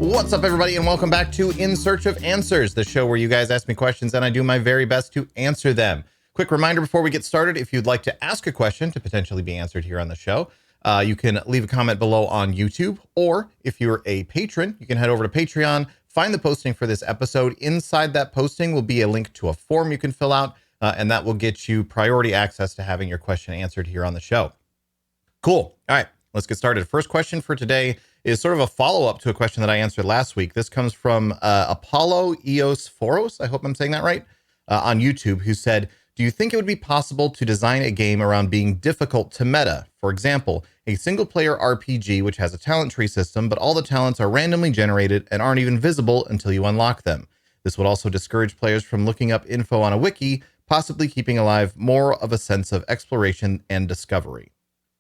What's up, everybody, and welcome back to In Search of Answers, the show where you guys ask me questions and I do my very best to answer them. Quick reminder before we get started, if you'd like to ask a question to potentially be answered here on the show, you can leave a comment below on YouTube, or if you're a patron, you can head over to Patreon, find the posting for this episode. Inside that posting will be a link to a form you can fill out, and that will get you priority access to having your question answered here on the show. Cool. All right, let's get started. First question for today is sort of a follow-up to a question that I answered last week. This comes from Apollo Eos Foros, I hope I'm saying that right, on YouTube, who said, do you think it would be possible to design a game around being difficult to meta? For example, a single-player RPG which has a talent tree system, but all the talents are randomly generated and aren't even visible until you unlock them. This would also discourage players from looking up info on a wiki, possibly keeping alive more of a sense of exploration and discovery.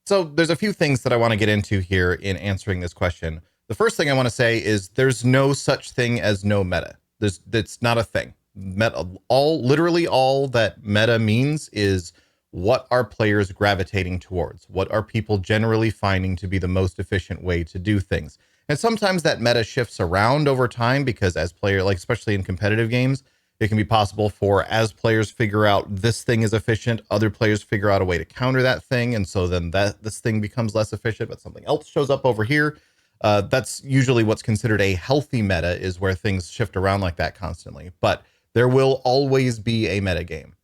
So there's a few things that I want to get into here in answering this question. The first thing I want to say is there's no such thing as no meta. That's not a thing. Literally all that meta means is what are players gravitating towards? What are people generally finding to be the most efficient way to do things? And sometimes that meta shifts around over time because as player, like especially in competitive games, it can be possible for, as players figure out this thing is efficient, other players figure out a way to counter that thing. And so then this thing becomes less efficient, but something else shows up over here. That's usually what's considered a healthy meta, is where things shift around like that constantly. But there will always be a meta game.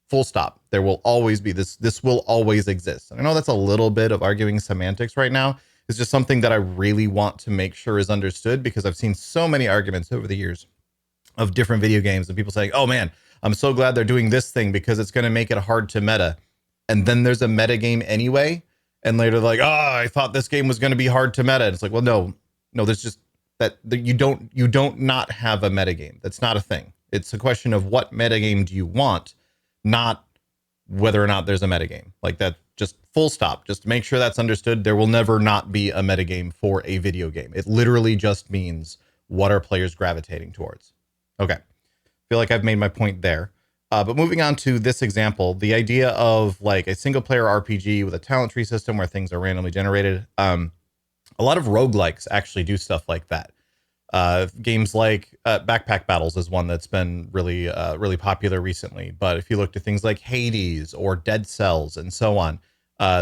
Full stop. There will always be this. This will always exist. And I know that's a little bit of arguing semantics right now. It's just something that I really want to make sure is understood, because I've seen so many arguments over the years of different video games and people saying, oh man, I'm so glad they're doing this thing because it's going to make it hard to meta. And then there's a meta game anyway. And later they're like, oh, I thought this game was going to be hard to meta. And it's like, well, no, there's just that you don't not have a meta game. That's not a thing. It's a question of what meta game do you want, not whether or not there's a meta game. Like that, just full stop. Just make sure that's understood. There will never not be a meta game for a video game. It literally just means what are players gravitating towards. Okay, feel like I've made my point there. But moving on to this example, the idea of like a single player RPG with a talent tree system where things are randomly generated. A lot of roguelikes actually do stuff like that. Games like Backpack Battles is one that's been really popular recently. But if you look to things like Hades or Dead Cells and so on,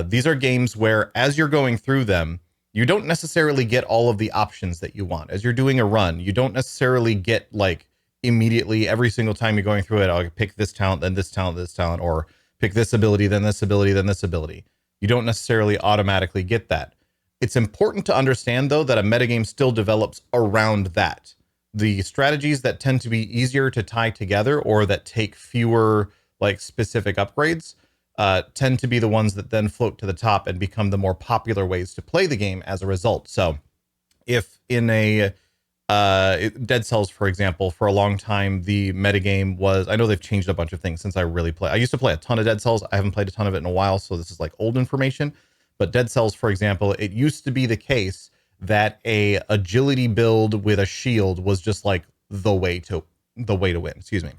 these are games where as you're going through them, you don't necessarily get all of the options that you want. As you're doing a run, you don't necessarily get like immediately every single time you're going through it, I'll pick this talent, then this talent, or pick this ability, then this ability, then this ability. You don't necessarily automatically get that. It's important to understand, though, that a metagame still develops around that. The strategies that tend to be easier to tie together or that take fewer like specific upgrades tend to be the ones that then float to the top and become the more popular ways to play the game as a result. So if in a Dead Cells, for example, for a long time, the metagame was, I know they've changed a bunch of things since I used to play a ton of Dead Cells. I haven't played a ton of it in a while, so this is like old information. But Dead Cells, for example, it used to be the case that a agility build with a shield was just like the way to win. Excuse me.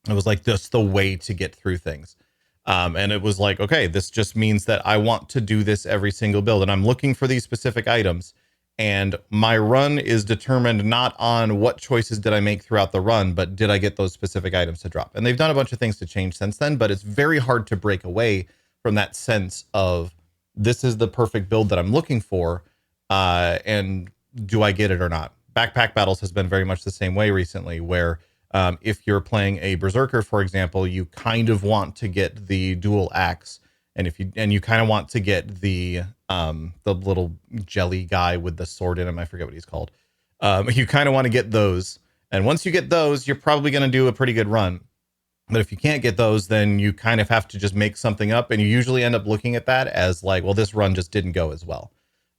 It was like just the way to get through things. And it was like, okay, this just means that I want to do this every single build, and I'm looking for these specific items. And my run is determined not on what choices did I make throughout the run, but did I get those specific items to drop? And they've done a bunch of things to change since then, but it's very hard to break away from that sense of this is the perfect build that I'm looking for. And do I get it or not? Backpack Battles has been very much the same way recently, where if you're playing a Berserker, for example, you kind of want to get the dual axe. And you kind of want to get the little jelly guy with the sword in him. I forget what he's called. You kind of want to get those. And once you get those, you're probably going to do a pretty good run. But if you can't get those, then you kind of have to just make something up. And you usually end up looking at that as like, well, this run just didn't go as well.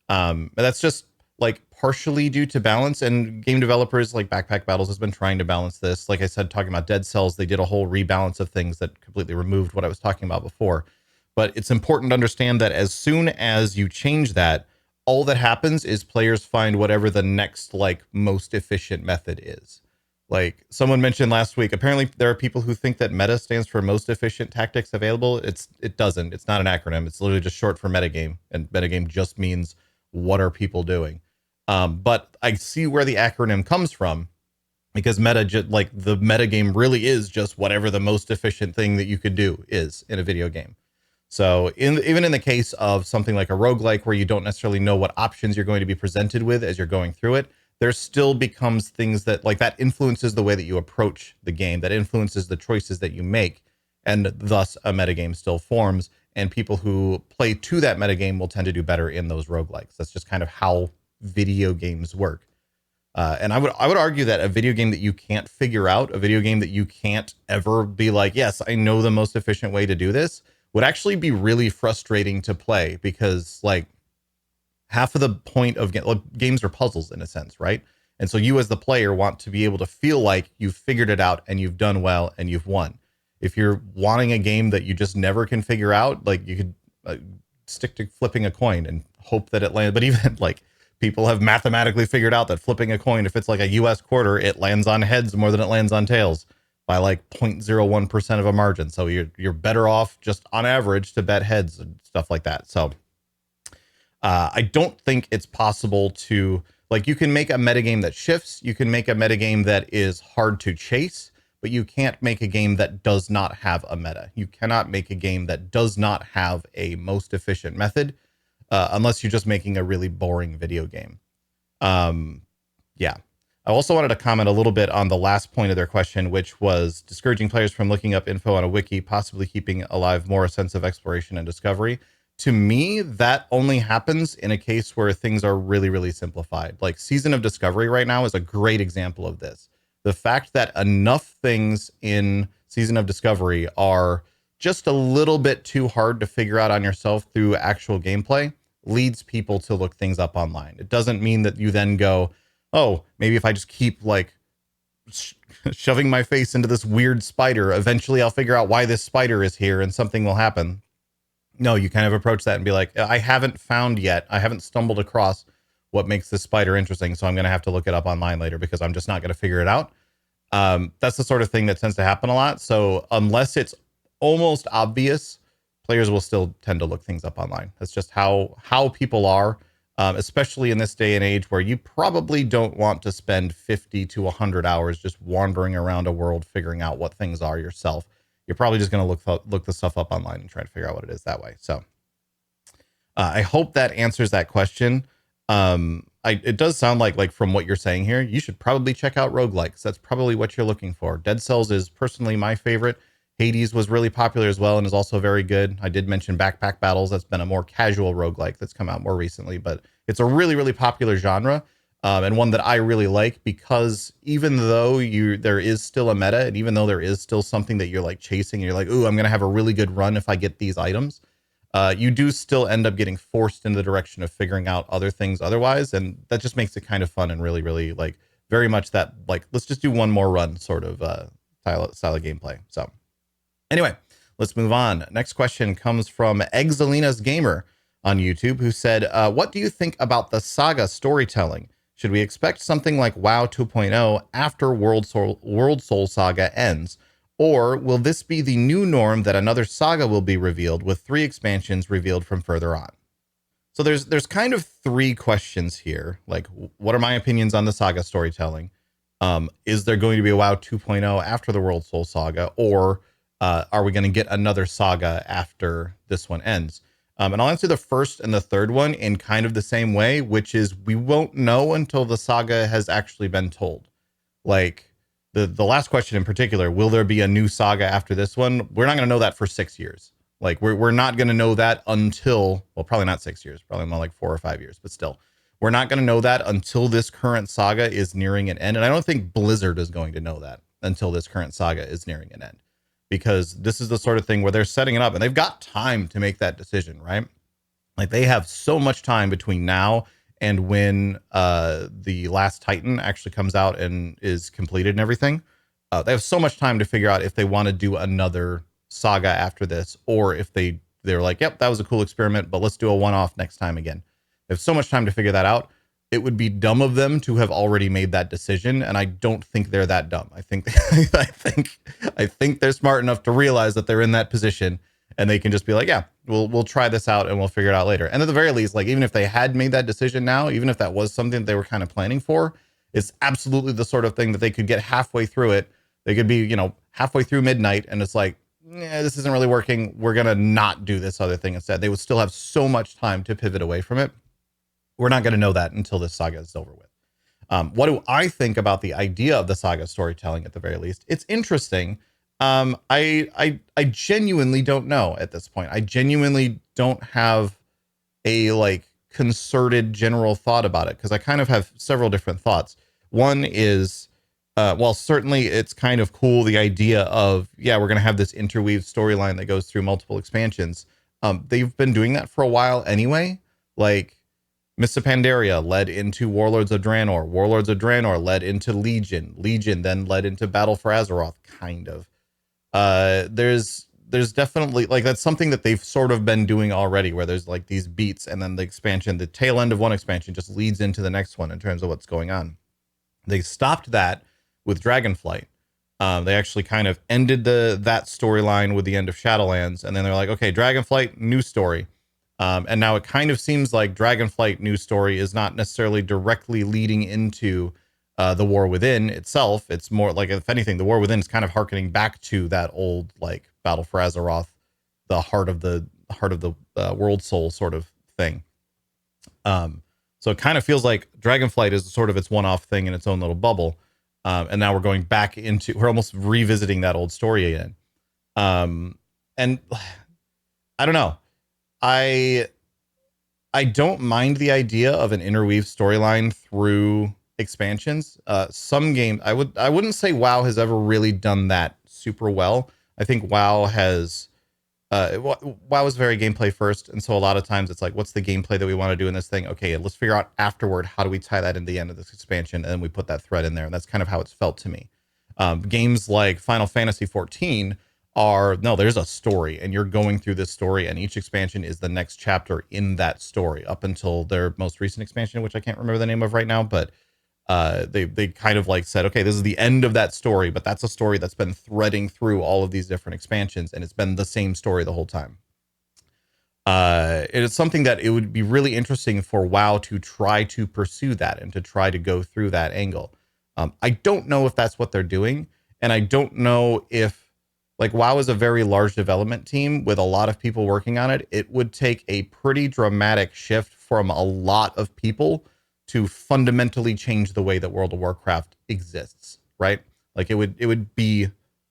But that's just like partially due to balance. And game developers like Backpack Battles has been trying to balance this. Like I said, talking about Dead Cells, they did a whole rebalance of things that completely removed what I was talking about before. But it's important to understand that as soon as you change that, all that happens is players find whatever the next like most efficient method is. Like someone mentioned last week, apparently there are people who think that meta stands for most efficient tactics available. It doesn't. It's not an acronym. It's literally just short for metagame, and metagame just means what are people doing. But I see where the acronym comes from, because like the meta game really is just whatever the most efficient thing that you could do is in a video game. So even in the case of something like a roguelike where you don't necessarily know what options you're going to be presented with as you're going through it, there still becomes things that like that influences the way that you approach the game, that influences the choices that you make, and thus a metagame still forms. And people who play to that metagame will tend to do better in those roguelikes. That's just kind of how video games work. And I would argue that a video game that you can't figure out, a video game that you can't ever be like, yes, I know the most efficient way to do this, would actually be really frustrating to play, because like half of the point of games are puzzles in a sense, right? And so you as the player want to be able to feel like you've figured it out and you've done well and you've won. If you're wanting a game that you just never can figure out, like you could stick to flipping a coin and hope that it lands. But even like people have mathematically figured out that flipping a coin, if it's like a US quarter, it lands on heads more than it lands on tails by like 0.01% of a margin. So you're better off just on average to bet heads and stuff like that. So I don't think it's possible to, like, you can make a metagame that shifts, you can make a metagame that is hard to chase, but you can't make a game that does not have a meta. You cannot make a game that does not have a most efficient method, unless you're just making a really boring video game. Yeah. I also wanted to comment a little bit on the last point of their question, which was discouraging players from looking up info on a wiki, possibly keeping alive more a sense of exploration and discovery. To me, that only happens in a case where things are really, really simplified. Like Season of Discovery right now is a great example of this. The fact that enough things in Season of Discovery are just a little bit too hard to figure out on yourself through actual gameplay leads people to look things up online. It doesn't mean that you then go, oh, maybe if I just keep like shoving my face into this weird spider, eventually I'll figure out why this spider is here and something will happen. No, you kind of approach that and be like, I haven't found yet, I haven't stumbled across what makes this spider interesting, so I'm going to have to look it up online later because I'm just not going to figure it out. That's the sort of thing that tends to happen a lot. So unless it's almost obvious, players will still tend to look things up online. That's just how people are, especially in this day and age where you probably don't want to spend 50 to 100 hours just wandering around a world figuring out what things are yourself. You're probably just going to look the stuff up online and try to figure out what it is that way. So I hope that answers that question. It does sound like from what you're saying here, you should probably check out roguelikes. That's probably what you're looking for. Dead Cells is personally my favorite. Hades was really popular as well and is also very good. I did mention Backpack Battles. That's been a more casual roguelike that's come out more recently, but it's a really, really popular genre. And one that I really like, because even though there is still a meta, and even though there is still something that you're like chasing, and you're like, ooh, I'm going to have a really good run if I get these items, you do still end up getting forced in the direction of figuring out other things otherwise. And that just makes it kind of fun and really, really like very much that, like, let's just do one more run sort of style of gameplay. So anyway, let's move on. Next question comes from Exalina's Gamer on YouTube, who said, what do you think about the Saga storytelling? Should we expect something like WoW 2.0 after World Soul Saga ends? Or will this be the new norm that another saga will be revealed with 3 expansions revealed from further on? So there's kind of 3 questions here. Like, what are my opinions on the saga storytelling? Is there going to be a WoW 2.0 after the World Soul Saga? Or are we going to get another saga after this one ends? And I'll answer the first and the third one in kind of the same way, which is we won't know until the saga has actually been told. Like the last question in particular, will there be a new saga after this one? We're not going to know that for 6 years. Like we're not going to know that until, well, probably not 6 years, probably more like 4 or 5 years, but still, we're not going to know that until this current saga is nearing an end. And I don't think Blizzard is going to know that until this current saga is nearing an end, because this is the sort of thing where they're setting it up and they've got time to make that decision, right? Like they have so much time between now and when the Last Titan actually comes out and is completed and everything. They have so much time to figure out if they want to do another saga after this, or if they're like, yep, that was a cool experiment, but let's do a one-off next time again. They have so much time to figure that out. It would be dumb of them to have already made that decision, and I don't think they're that dumb. I think I think they're smart enough to realize that they're in that position, and they can just be like, yeah, we'll try this out and we'll figure it out later. And at the very least, like even if they had made that decision now, even if that was something that they were kind of planning for, it's absolutely the sort of thing that they could get halfway through it. They could be, you know, halfway through midnight and it's like, yeah, this isn't really working. We're going to not do this other thing instead. They would still have so much time to pivot away from it. We're not going to know that until this saga is over with. What do I think about the idea of the saga storytelling at the very least? It's interesting. I genuinely don't know at this point. I genuinely don't have a like concerted general thought about it because I kind of have several different thoughts. One is, well, certainly it's kind of cool, the idea of, yeah, we're going to have this interweaved storyline that goes through multiple expansions. They've been doing that for a while anyway. Like, Mists of Pandaria led into Warlords of Draenor. Warlords of Draenor led into Legion. Legion then led into Battle for Azeroth, kind of. There's definitely, like, that's something that they've sort of been doing already, where there's like these beats and then the expansion, the tail end of one expansion just leads into the next one in terms of what's going on. They stopped that with Dragonflight. They actually kind of ended that storyline with the end of Shadowlands, and then they're like, okay, Dragonflight, new story. And now it kind of seems like Dragonflight new story is not necessarily directly leading into the War Within itself. It's more like, if anything, the War Within is kind of harkening back to that old like Battle for Azeroth, the heart of the world soul sort of thing. So it kind of feels like Dragonflight is sort of its one-off thing in its own little bubble. And now we're almost revisiting that old story again. And I don't know. I don't mind the idea of an interweave storyline through expansions. Some games, I wouldn't say WoW has ever really done that super well. I think WoW has, WoW is very gameplay first. And so a lot of times it's like, what's the gameplay that we want to do in this thing? Okay, let's figure out afterward, how do we tie that in the end of this expansion? And then we put that thread in there. And that's kind of how it's felt to me. Games like Final Fantasy 14 there's a story and you're going through this story and each expansion is the next chapter in that story up until their most recent expansion, which I can't remember the name of right now, but they kind of like said, okay, this is the end of that story, but that's a story that's been threading through all of these different expansions and it's been the same story the whole time. It is something that it would be really interesting for WoW to try to pursue that and to try to go through that angle. I don't know if that's what they're doing, and I don't know if, like, WoW is a very large development team with a lot of people working on it. It would take a pretty dramatic shift from a lot of people to fundamentally change the way that World of Warcraft exists, right? Like it would be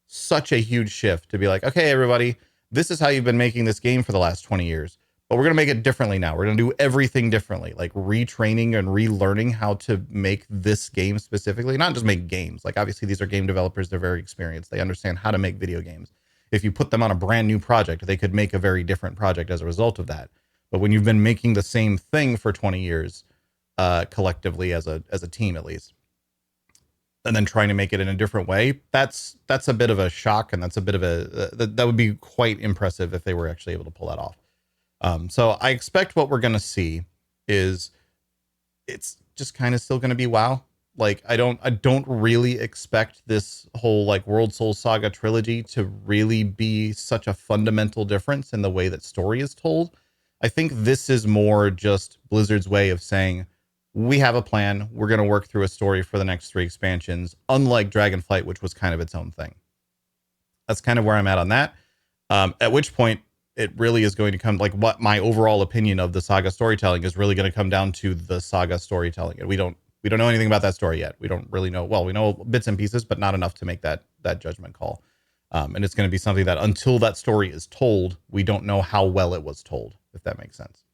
such a huge shift to be like, okay, everybody, this is how you've been making this game for the last 20 years, but we're going to make it differently now. We're going to do everything differently, like retraining and relearning how to make this game specifically, not just make games. Like, obviously these are game developers. They're very experienced. They understand how to make video games. If you put them on a brand new project, they could make a very different project as a result of that. But when you've been making the same thing for 20 years, collectively as a team, at least, and then trying to make it in a different way, that's a bit of a shock. And that's a bit of that would be quite impressive if they were actually able to pull that off. So I expect what we're going to see is it's just kind of still going to be WoW. Like, I don't really expect this whole like World Soul Saga trilogy to really be such a fundamental difference in the way that story is told. I think this is more just Blizzard's way of saying, we have a plan. We're going to work through a story for the next 3 expansions, unlike Dragonflight, which was kind of its own thing. That's kind of where I'm at on that. At which point, it really is going to come, like, what my overall opinion of the Saga storytelling is really going to come down to the Saga storytelling. And we don't know anything about that story yet. We don't really know. Well, we know bits and pieces, but not enough to make that judgment call. And it's going to be something that until that story is told, we don't know how well it was told, if that makes sense.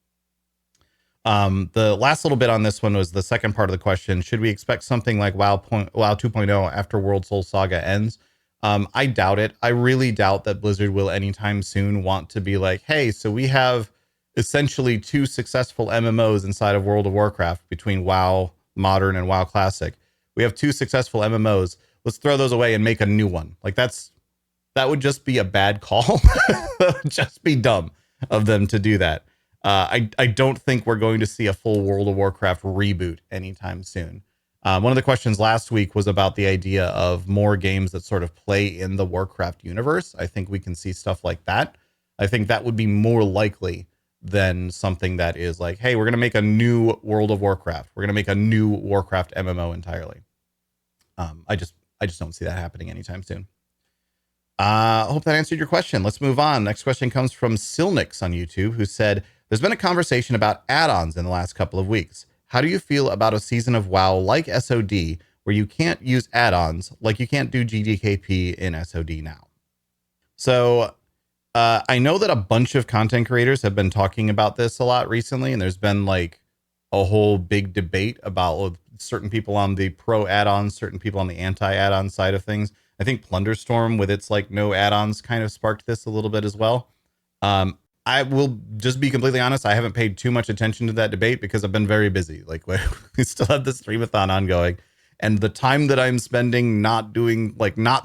The last little bit on this one was the second part of the question. Should we expect something like WoW 2.0 after World Soul Saga ends? I doubt it. I really doubt that Blizzard will anytime soon want to be like, hey, so we have essentially 2 successful MMOs inside of World of Warcraft between WoW Modern and WoW Classic. We have 2 successful MMOs. Let's throw those away and make a new one. Like, that would just be a bad call. That would just be dumb of them to do that. I don't think we're going to see a full World of Warcraft reboot anytime soon. One of the questions last week was about the idea of more games that sort of play in the Warcraft universe. I think we can see stuff like that. I think that would be more likely than something that is like, hey, we're going to make a new World of Warcraft. We're going to make a new Warcraft MMO entirely. I just don't see that happening anytime soon. I hope that answered your question. Let's move on. Next question comes from Silnix on YouTube, who said, there's been a conversation about add-ons in the last couple of weeks. How do you feel about a season of WoW like SOD where you can't use add-ons, like you can't do GDKP in SOD now? So I know that a bunch of content creators have been talking about this a lot recently, and there's been like a whole big debate about certain people on the pro add-ons, certain people on the anti-add-on side of things. I think Plunderstorm with its like no add-ons kind of sparked this a little bit as well. I will just be completely honest. I haven't paid too much attention to that debate because I've been very busy. Like we still have the streamathon ongoing, and the time that I'm spending not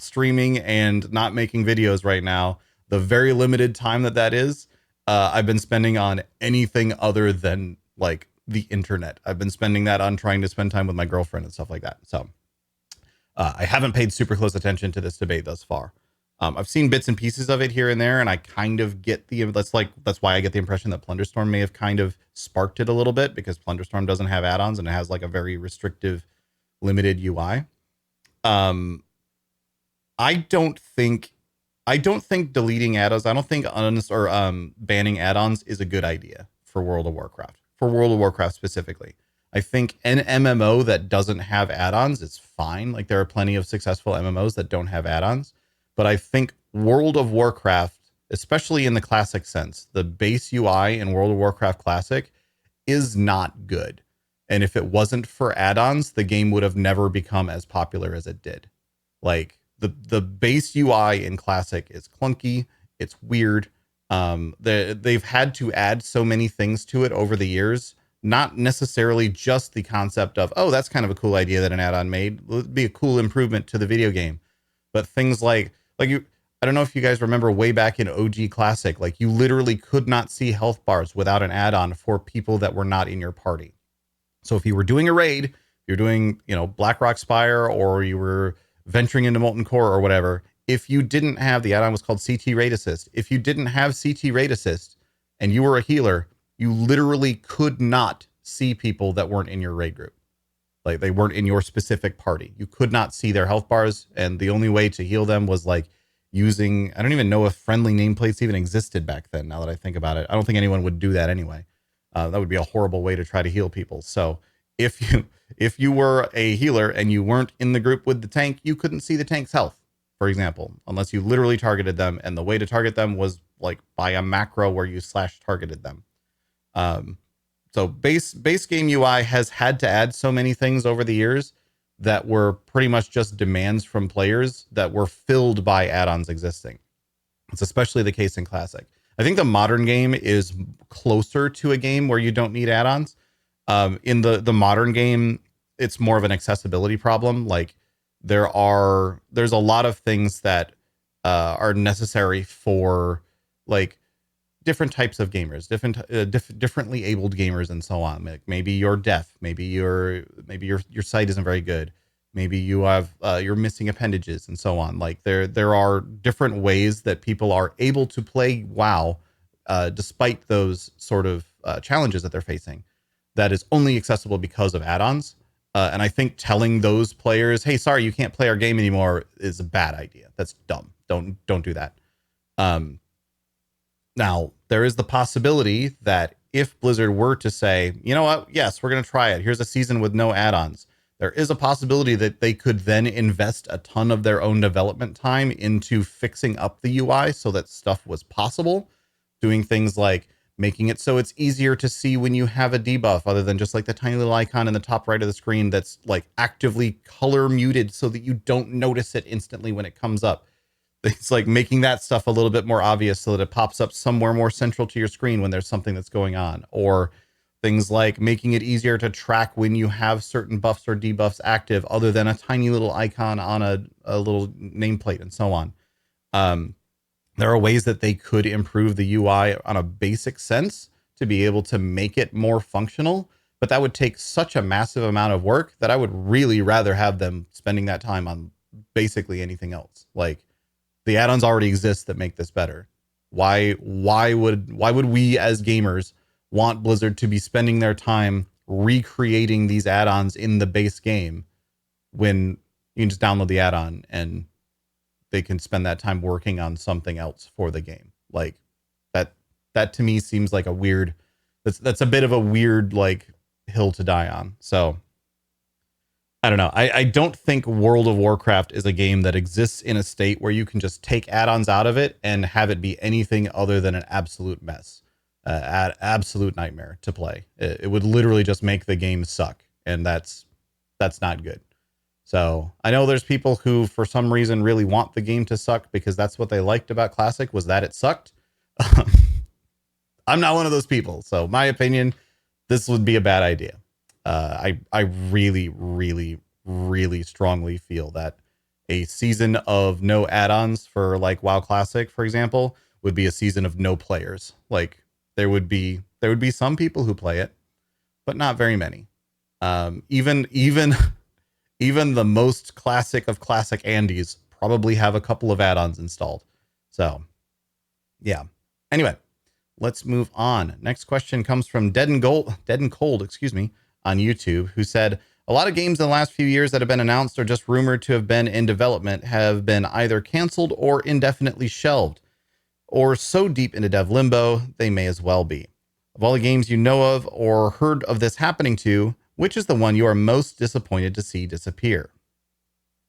streaming and not making videos right now, the very limited time that is, I've been spending on anything other than like the internet. I've been spending that on trying to spend time with my girlfriend and stuff like that. So I haven't paid super close attention to this debate thus far. I've seen bits and pieces of it here and there, and I kind of get that's why I get the impression that Plunderstorm may have kind of sparked it a little bit, because Plunderstorm doesn't have add-ons and it has like a very restrictive, limited UI. I don't think deleting add-ons, I don't think banning add-ons is a good idea for World of Warcraft. For World of Warcraft specifically, I think an MMO that doesn't have add-ons is fine. Like there are plenty of successful MMOs that don't have add-ons. But I think World of Warcraft, especially in the classic sense, the base UI in World of Warcraft Classic is not good. And if it wasn't for add-ons, the game would have never become as popular as it did. Like the base UI in Classic is clunky. It's weird. They've had to add so many things to it over the years. Not necessarily just the concept of, oh, that's kind of a cool idea that an add-on made. It would be a cool improvement to the video game. But things like I don't know if you guys remember way back in OG Classic, like you literally could not see health bars without an add-on for people that were not in your party. So if you were doing a raid, you're doing, Blackrock Spire, or you were venturing into Molten Core or whatever, if you didn't have, the add-on was called CT Raid Assist. If you didn't have CT Raid Assist and you were a healer, you literally could not see people that weren't in your raid group. Like they weren't in your specific party. You could not see their health bars. And the only way to heal them was like using, I don't even know if friendly nameplates even existed back then. Now that I think about it, I don't think anyone would do that anyway. That would be a horrible way to try to heal people. So if you were a healer and you weren't in the group with the tank, you couldn't see the tank's health, for example, unless you literally targeted them. And the way to target them was like by a macro where you /targeted them. So base game UI has had to add so many things over the years that were pretty much just demands from players that were filled by add-ons existing. It's especially the case in Classic. I think the modern game is closer to a game where you don't need add-ons. In the modern game, it's more of an accessibility problem. Like there's a lot of things that are necessary for like different types of gamers, differently abled gamers, and so on. Like maybe you're deaf, maybe your sight isn't very good, maybe you have you're missing appendages, and so on. Like there are different ways that people are able to play WoW, despite those sort of challenges that they're facing. That is only accessible because of add-ons. And I think telling those players, "Hey, sorry, you can't play our game anymore," is a bad idea. That's dumb. Don't do that. Now, there is the possibility that if Blizzard were to say, you know what, yes, we're going to try it. Here's a season with no add-ons. There is a possibility that they could then invest a ton of their own development time into fixing up the UI so that stuff was possible. Doing things like making it so it's easier to see when you have a debuff, other than just like the tiny little icon in the top right of the screen that's like actively color muted so that you don't notice it instantly when it comes up. It's like making that stuff a little bit more obvious so that it pops up somewhere more central to your screen when there's something that's going on. Or things like making it easier to track when you have certain buffs or debuffs active, other than a tiny little icon on a little nameplate, and so on. There are ways that they could improve the UI on a basic sense to be able to make it more functional, but that would take such a massive amount of work that I would really rather have them spending that time on basically anything else. Like, the add-ons already exist that make this better. Why would we as gamers want Blizzard to be spending their time recreating these add-ons in the base game when you can just download the add-on and they can spend that time working on something else for the game? Like that to me seems like a weird, that's a bit of a weird like hill to die on. So I don't know. I don't think World of Warcraft is a game that exists in a state where you can just take add-ons out of it and have it be anything other than an absolute mess, absolute nightmare to play. It would literally just make the game suck, and that's not good. So I know there's people who, for some reason, really want the game to suck because that's what they liked about Classic, was that it sucked. I'm not one of those people. So my opinion, this would be a bad idea. I really, really, really strongly feel that a season of no add-ons for like WoW Classic, for example, would be a season of no players. Like there would be some people who play it, but not very many. Even the most classic of classic Andys probably have a couple of add-ons installed. So yeah. Anyway, let's move on. Next question comes from Dead and Cold, excuse me, on YouTube, who said, a lot of games in the last few years that have been announced or just rumored to have been in development have been either canceled or indefinitely shelved, or so deep into dev limbo, they may as well be. Of all the games you know of or heard of this happening to, which is the one you are most disappointed to see disappear?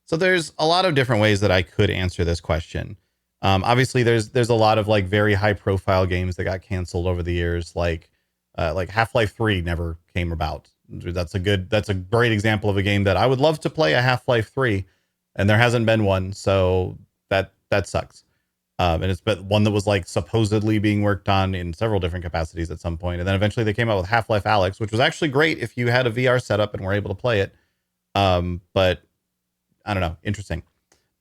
So there's a lot of different ways that I could answer this question. Obviously, there's a lot of like very high profile games that got canceled over the years, like Half-Life 3 never came about. That's a great example of a game that I would love to play, a Half-Life 3, and there hasn't been one, so that sucks. And it's been one that was like supposedly being worked on in several different capacities at some point, and then eventually they came out with Half-Life Alyx, which was actually great if you had a VR setup and were able to play it. But I don't know, interesting.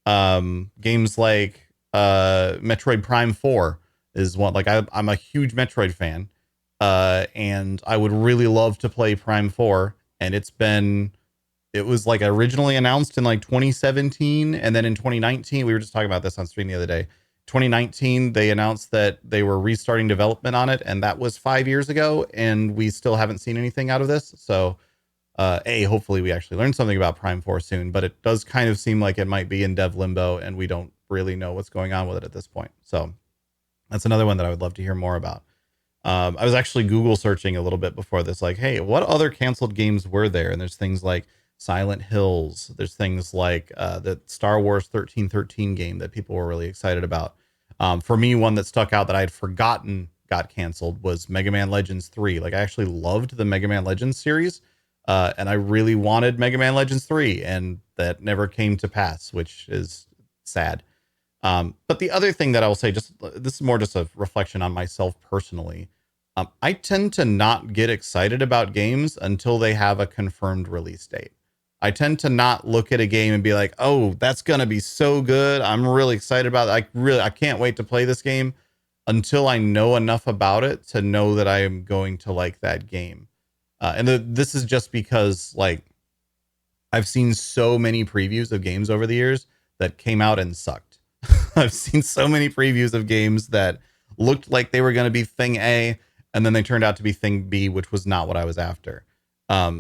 Games like Metroid Prime 4 is one. Like I'm a huge Metroid fan. And I would really love to play Prime 4. And it was like originally announced in like 2017. And then in 2019, we were just talking about this on stream the other day. 2019, they announced that they were restarting development on it. And that was 5 years ago. And we still haven't seen anything out of this. So, hopefully we actually learn something about Prime 4 soon. But it does kind of seem like it might be in dev limbo. And we don't really know what's going on with it at this point. So that's another one that I would love to hear more about. I was actually Google searching a little bit before this, like, hey, what other canceled games were there? And there's things like Silent Hills. There's things like the Star Wars 1313 game that people were really excited about. For me, one that stuck out that I had forgotten got canceled was Mega Man Legends 3. Like, I actually loved the Mega Man Legends series, and I really wanted Mega Man Legends 3, and that never came to pass, which is sad. But the other thing that I will say, just this is more just a reflection on myself personally. I tend to not get excited about games until they have a confirmed release date. I tend to not look at a game and be like, oh, that's going to be so good. I'm really excited about it. I can't wait to play this game until I know enough about it to know that I am going to like that game. This is just because like I've seen so many previews of games over the years that came out and sucked. I've seen so many previews of games that looked like they were going to be thing A, and then they turned out to be thing B, which was not what I was after.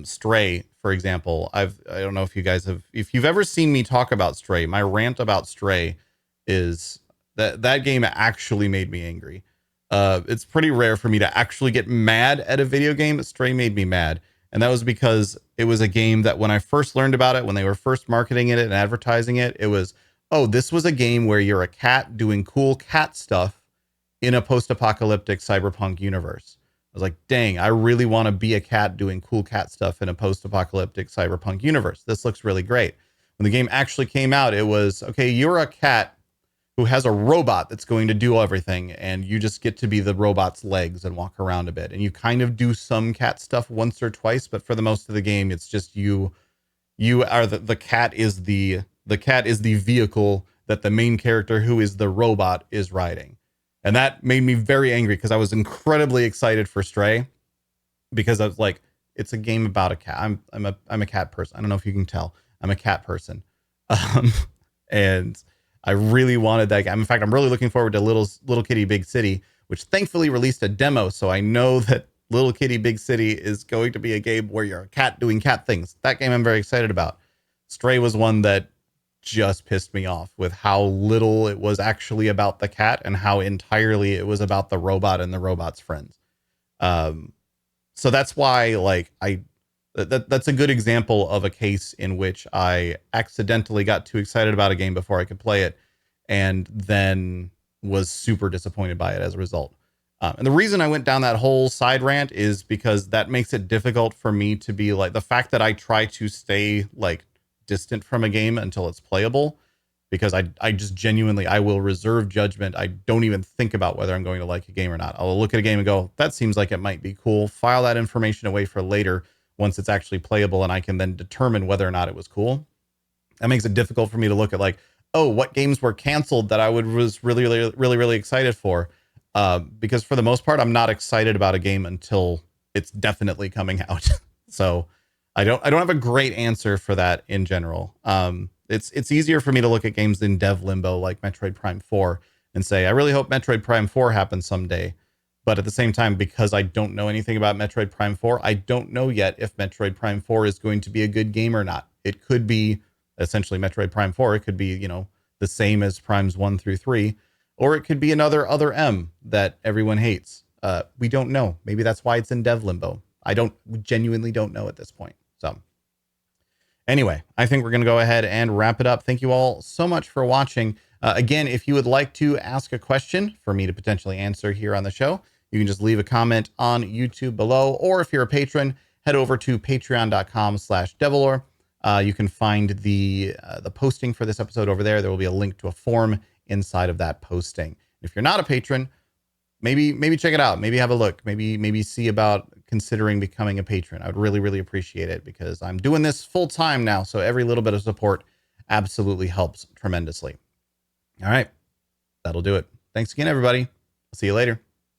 Stray, for example, I don't know if if you've ever seen me talk about Stray, my rant about Stray is that game actually made me angry. It's pretty rare for me to actually get mad at a video game, but Stray made me mad. And that was because it was a game that when I first learned about it, when they were first marketing it and advertising it, it was, oh, this was a game where you're a cat doing cool cat stuff in a post-apocalyptic cyberpunk universe. I was like, dang, I really want to be a cat doing cool cat stuff in a post-apocalyptic cyberpunk universe. This looks really great. When the game actually came out, it was, okay, you're a cat who has a robot that's going to do everything, and you just get to be the robot's legs and walk around a bit. And you kind of do some cat stuff once or twice, but for the most of the game, it's just you are the cat is the cat is the vehicle that the main character, who is the robot, is riding. And that made me very angry because I was incredibly excited for Stray, because I was like, it's a game about a cat. I'm a cat person. I don't know if you can tell. I'm a cat person. And I really wanted that game. In fact, I'm really looking forward to Little Kitty Big City, which thankfully released a demo. So I know that Little Kitty Big City is going to be a game where you're a cat doing cat things. That game I'm very excited about. Stray was one that just pissed me off with how little it was actually about the cat and how entirely it was about the robot and the robot's friends. So that's why, like, that's a good example of a case in which I accidentally got too excited about a game before I could play it, and then was super disappointed by it as a result. And the reason I went down that whole side rant is because that makes it difficult for me to be like, the fact that I try to stay like distant from a game until it's playable, because I just genuinely, I will reserve judgment. I don't even think about whether I'm going to like a game or not. I'll look at a game and go, that seems like it might be cool. File that information away for later once it's actually playable, and I can then determine whether or not it was cool. That makes it difficult for me to look at like, oh, what games were canceled that I was really excited for. Because for the most part, I'm not excited about a game until it's definitely coming out. So I don't have a great answer for that in general. It's easier for me to look at games in dev limbo like Metroid Prime 4 and say, I really hope Metroid Prime 4 happens someday. But at the same time, because I don't know anything about Metroid Prime 4, I don't know yet if Metroid Prime 4 is going to be a good game or not. It could be essentially Metroid Prime 4. It could be, the same as Primes 1 through 3, or it could be another other M that everyone hates. We don't know. Maybe that's why it's in dev limbo. We genuinely don't know at this point. So anyway, I think we're going to go ahead and wrap it up. Thank you all so much for watching. Again, if you would like to ask a question for me to potentially answer here on the show, you can just leave a comment on YouTube below, or if you're a patron, head over to patreon.com/Devilor. You can find the posting for this episode over there. There will be a link to a form inside of that posting. If you're not a patron, maybe check it out. Maybe have a look. Maybe see about considering becoming a patron. I would really appreciate it, because I'm doing this full time now. So every little bit of support absolutely helps tremendously. All right, that'll do it. Thanks again, everybody. I'll see you later.